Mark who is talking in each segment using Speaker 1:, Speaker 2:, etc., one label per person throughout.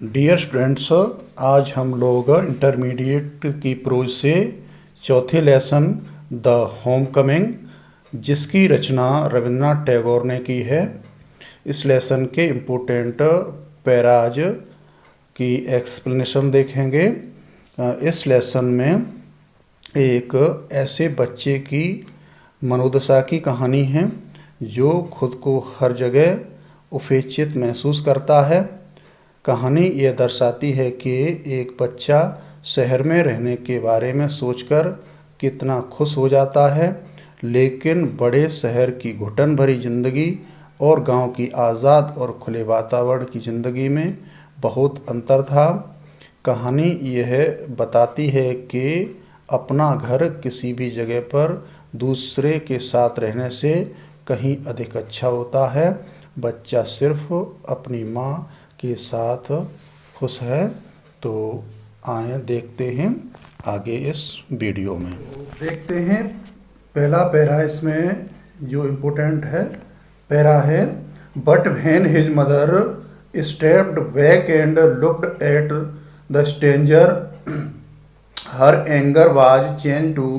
Speaker 1: Dear students, आज हम लोग इंटरमीडिएट की प्रोज से चौथे लेसन द होम कमिंग, जिसकी रचना रविंद्रनाथ टैगोर ने की है, इस लेसन के इम्पोर्टेंट पैराज की एक्सप्लेनेशन देखेंगे। इस लेसन में एक ऐसे बच्चे की मनोदशा की कहानी है जो खुद को हर जगह उपेक्षित महसूस करता है। कहानी यह दर्शाती है कि एक बच्चा शहर में रहने के बारे में सोचकर कितना खुश हो जाता है, लेकिन बड़े शहर की घुटन भरी ज़िंदगी और गांव की आज़ाद और खुले वातावरण की ज़िंदगी में बहुत अंतर था। कहानी यह बताती है कि अपना घर किसी भी जगह पर दूसरे के साथ रहने से कहीं अधिक अच्छा होता है। बच्चा सिर्फ अपनी माँ के साथ खुश है। तो आए देखते हैं आगे इस वीडियो में। देखते हैं पहला पैरा इसमें जो इम्पोर्टेंट है पैरा है, but when his mother stepped back and looked at the stranger her anger was change to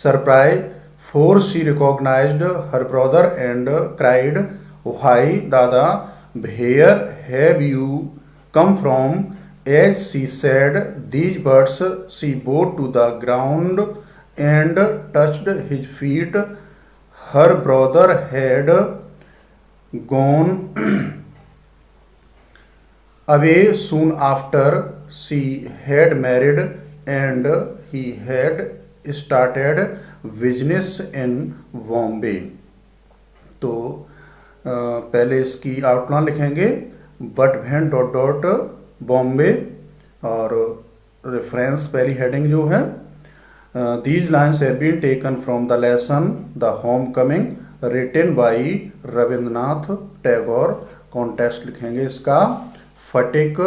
Speaker 1: surprise, for she recognized her brother and cried, "Why, Dada, where have you come from?" As she said these words, she bowed to the ground and touched his feet. Her brother had gone away soon after. She had married and he had started business in Bombay. तो पहले इसकी outline लिखेंगे, but when dot dot Bombay, और reference पहली heading जो है, these lines have been taken from the lesson the home coming written by Rabindranath Tagore. Context लिखेंगे इसका, Phatik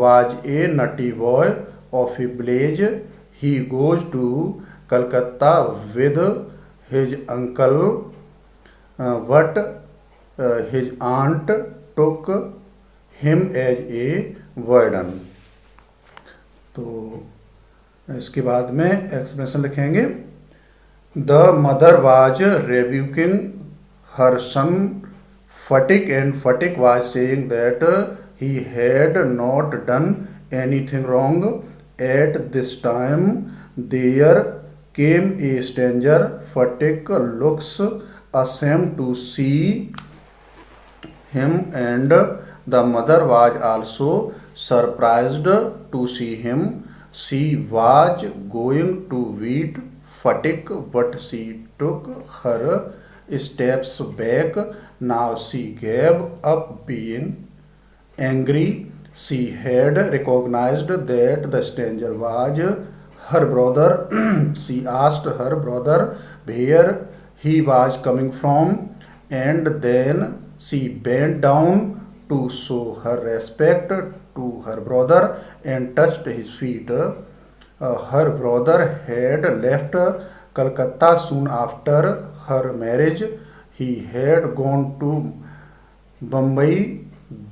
Speaker 1: was a naughty boy of a village, he goes to Calcutta with his uncle, but his aunt took him as a burden। तो इसके बाद में expression लिखेंगे, The mother was rebuking her son Fatik, and Fatik was saying that he had not done anything wrong. At this time there came a stranger. Fatik looks ashamed to see him, and the mother was also surprised to see him. She was going to beat Fatik, but she took her steps back. Now she gave up being angry. She had recognized that the stranger was her brother. She asked her brother where he was coming from, and then she bent down to show her respect to her brother and touched his feet. Her brother had left Calcutta soon after her marriage. He had gone to Bombay.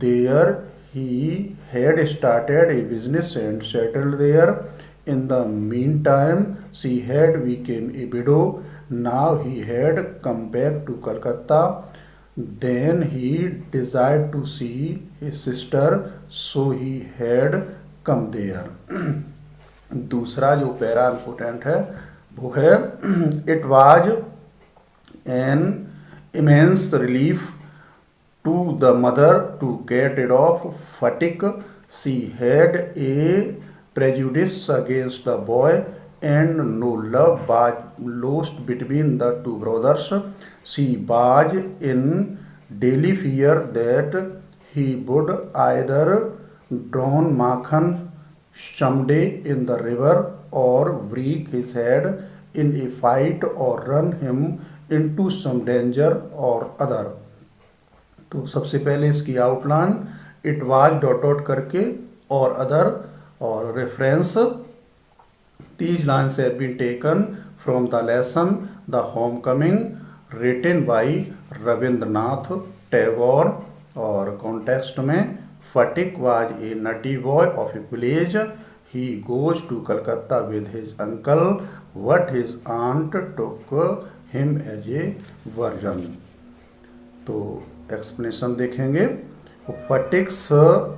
Speaker 1: There he had started a business and settled there. In the meantime, she had become a widow. Now he had come back to Calcutta. Then he desired to see his sister, so he had come there। दूसरा जो para important है वो है, It was an immense relief to the mother to get rid of Fatik. She had a prejudice against the boy, and no love was lost between the two brothers. She was in daily fear that he would either drown Makhan someday in the river, or break his head in a fight, or run him into some danger or other। तो सबसे पहले इसकी outline, it was dot dot करके और other और reference, these lines have been taken from the lesson The Homecoming written by Rabindranath Tagore. और context में Fatik was a nutty boy of a village. He goes to Calcutta with his uncle. What his aunt took him as a virgin. तो explanation देखेंगे. Fatik's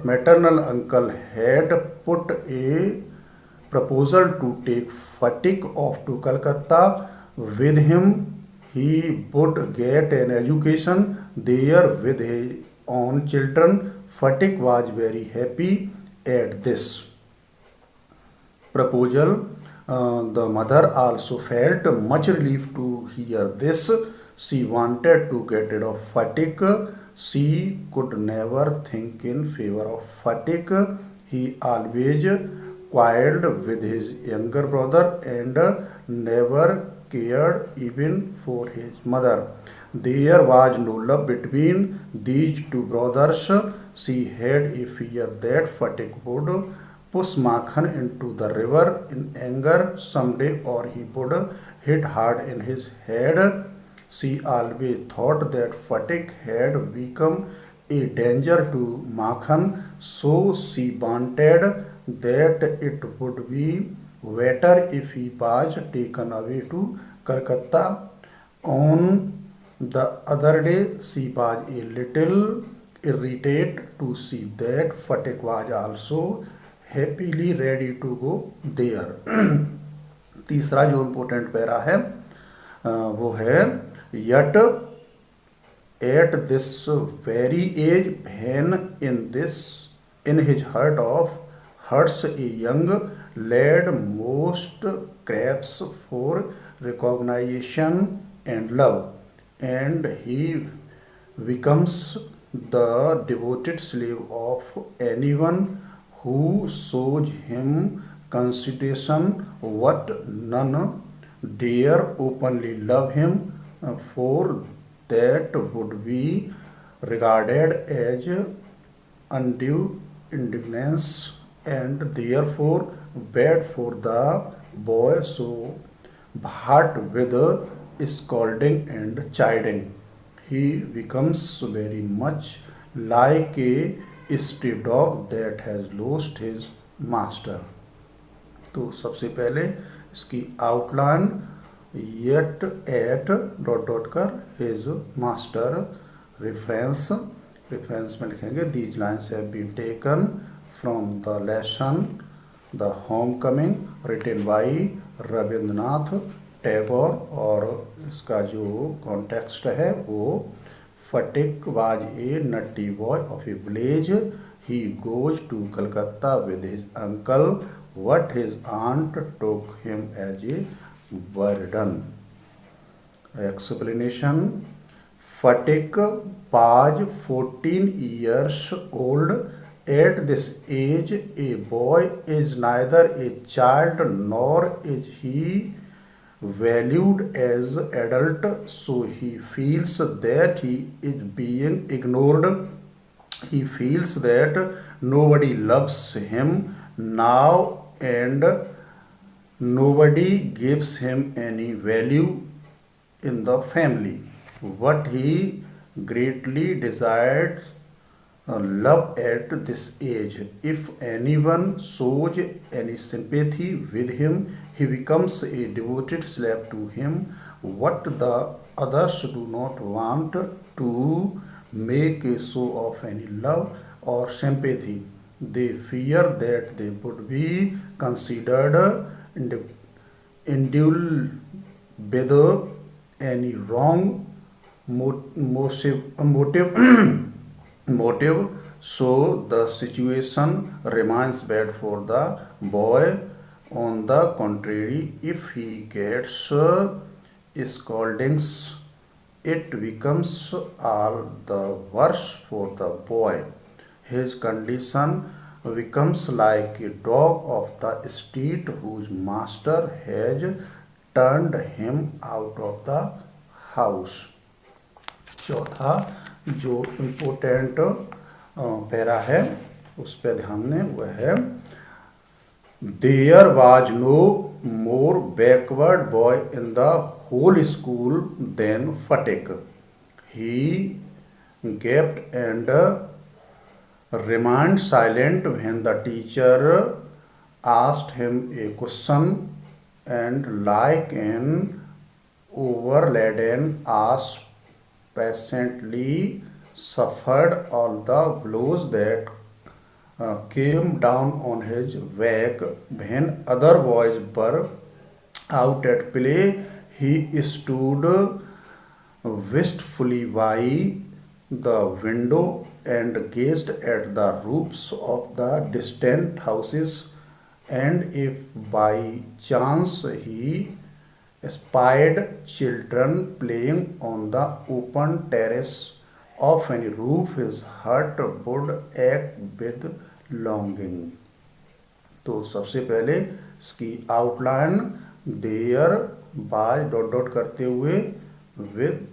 Speaker 1: maternal uncle had put a proposal to take Fatik off to Calcutta with him. He would get an education there with his own children. Fatik was very happy at this proposal. The mother also felt much relief to hear this. She wanted to get rid of Fatik. She could never think in favor of Fatik. He always quarreled with his younger brother and never cared even for his mother. There was no love between these two brothers. She had a fear that Fatik would push Makhan into the river in anger someday, or he would hit hard in his head. She always thought that Fatik had become a danger to Makhan, so she wanted that it would be better if he was taken away to Calcutta. On the other day, she was a little irritated to see that Fatik was also happily ready to go there. तीसरा जो important para है वो है yet at this very age when in his hearts a young lad most craves for recognition and love, and he becomes the devoted slave of anyone who shows him consideration. What none dare openly love him, for that would be regarded as undue indignance and therefore bad for the boy, so hot with scolding and chiding. He becomes very much like a stray dog that has lost his master. तो सबसे पहले इसकी outline yet at dot dot कर his master reference में लिखेंगे these lines have been taken from the lesson The Homecoming written by Rabindranath Tagore, और इसका जो कॉन्टेक्स्ट है वो Fatik was a nutty boy of a village. He goes to Calcutta with his uncle. What his aunt took him as a burden. Explanation. Fatik was 14 years old. At this age, a boy is neither a child nor is he valued as adult, so he feels that he is being ignored. He feels that nobody loves him now and nobody gives him any value in the family. What he greatly desired love at this age. If anyone shows any sympathy with him, he becomes a devoted slave to him. What the others do not want to make a show of any love or sympathy. They fear that they would be considered indulged with any wrong motive, so the situation remains bad for the boy. On the contrary, if he gets scoldings, it becomes all the worse for the boy. His condition becomes like a dog of the street whose master has turned him out of the house. चौथा जो important para है उस पर ध्यान दें, वह है There was no more backward boy in the whole school than Fatik. He gaped and remained silent when the teacher asked him a question, and like an overladen ass patiently suffered all the blows that came down on his back. When other boys were out at play, he stood wistfully by the window and gazed at the roofs of the distant houses, and if by chance he espied children playing on the open terrace of any roof, his heart would ache with longing. तो सबसे पहले इसकी outline there by dot dot करते हुए with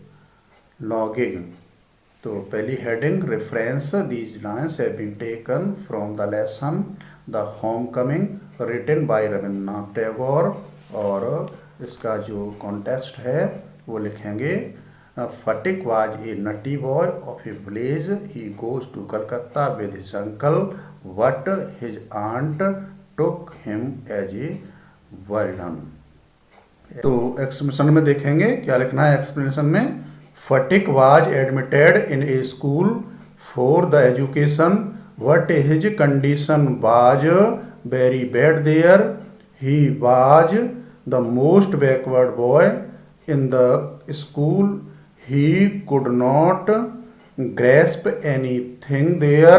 Speaker 1: logging. तो पहली heading reference, these lines have been taken from the lesson the home coming written by Rabindranath Tagore. और इसका जो कॉन्टेक्स्ट है वो लिखेंगे. Phatik was a naughty boy of a village. He goes to Calcutta with his uncle but his aunt took him as a burden. तो explanation में देखेंगे क्या लिखना है. एक्सप्लेनेशन में Phatik was admitted in a school for the education but his condition was very bad there. He was the most backward boy in the school. He could not grasp anything there.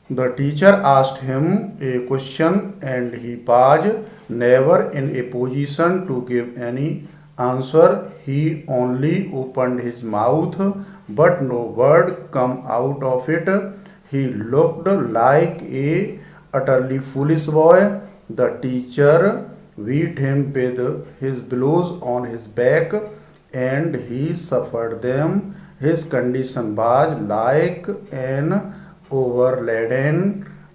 Speaker 1: The teacher asked him a question and he was never in a position to give any answer. He only opened his mouth but no word come out of it. He looked like a utterly foolish boy. The teacher beat him with his blows on his back and he suffered them. His condition was like an overladen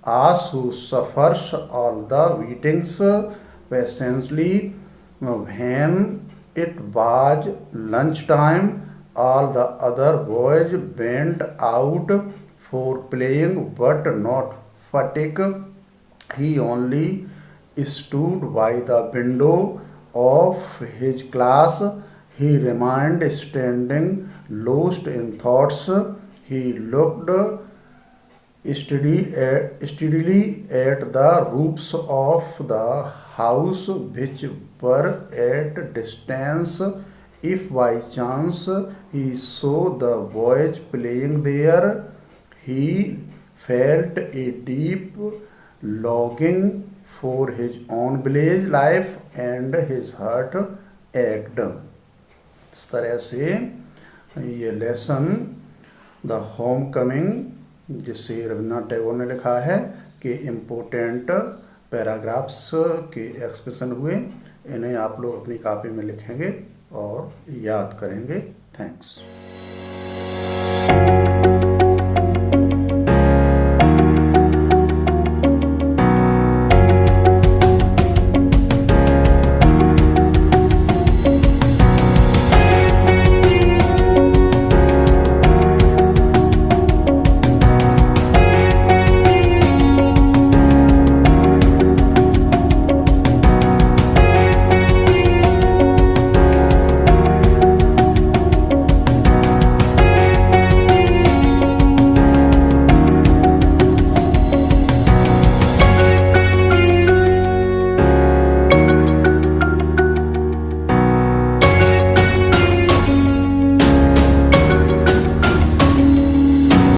Speaker 1: ass who suffers all the beatings patiently. When it was lunchtime, all the other boys went out for playing but not Fatik. He only stood by the window of his class. He remained standing, lost in thoughts. He looked steadily at the roofs of the house which were at distance. If by chance he saw the boys playing there, he felt a deep longing for his own village life and his heart ached. इस तरह से ये lesson the home coming जिसे रविन्द्रनाथ टैगोर ने लिखा है कि important paragraphs के एक्सप्रेशन हुए. इन्हें आप लोग अपनी कॉपी में लिखेंगे और याद करेंगे. थैंक्स.